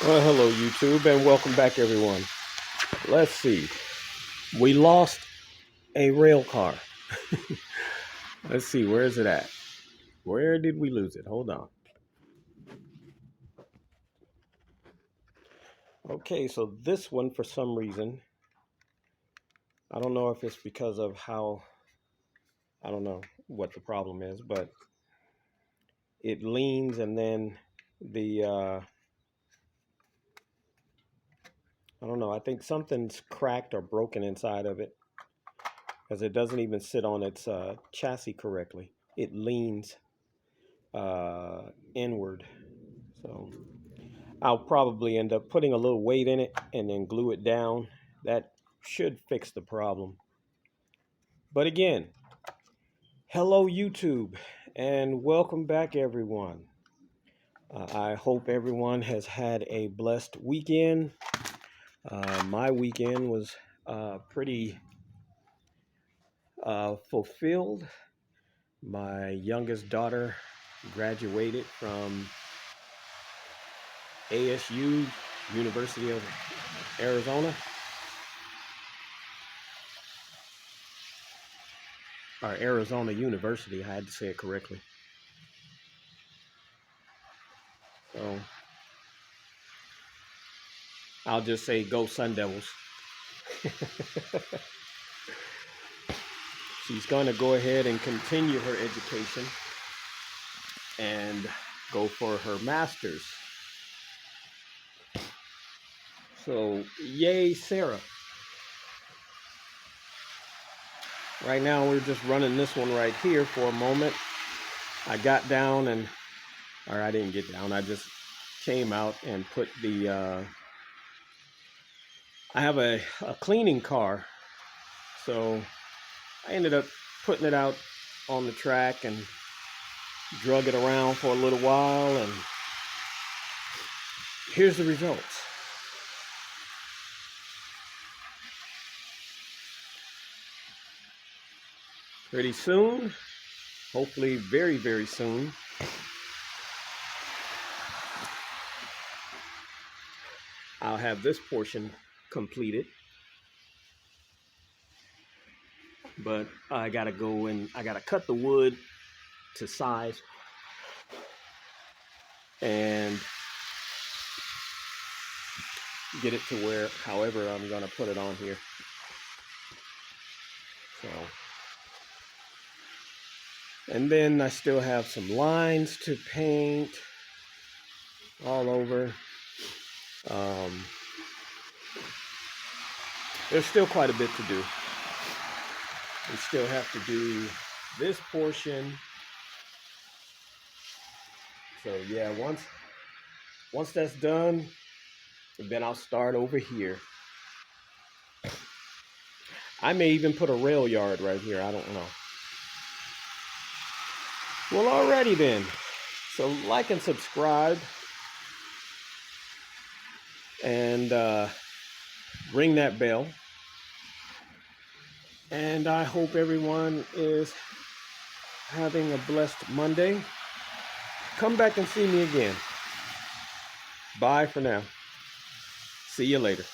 Well, hello, YouTube, and welcome back, everyone. Let's see. We lost a rail car. Let's see, where is it at? Where did we lose it? Hold on. Okay, so this one, for some reason, I don't know if it's because of how, I don't know what the problem is, but it leans and then I don't know, I think something's cracked or broken inside of it because it doesn't even sit on its chassis correctly. It leans inward. So I'll probably end up putting a little weight in it and then glue it down. That should fix the problem. But again, hello YouTube, and welcome back everyone. I hope everyone has had a blessed weekend. My weekend was pretty fulfilled. My youngest daughter graduated from ASU, University of Arizona, or Arizona University. I had to say it correctly. So I'll just say go Sun Devils. She's going to go ahead and continue her education and go for her master's. So yay, Sarah. Right now we're just running this one right here for a moment. I got down or I didn't get down. I just came out and put I have a cleaning car. So I ended up putting it out on the track and drug it around for a little while, and here's the results. Pretty soon, hopefully very, very soon, I'll have this portion completed. But I gotta go and I gotta cut the wood to size and get it to where, however I'm gonna put it on here. So, and then I still have some lines to paint all over. There's still quite a bit to do. We still have to do this portion. So yeah, once that's done, then I'll start over here. I may even put a rail yard right here. I don't know. Well, alrighty then. So like and subscribe, and ring that bell. And I hope everyone is having a blessed Monday. Come back and see me again. Bye for now. See you later.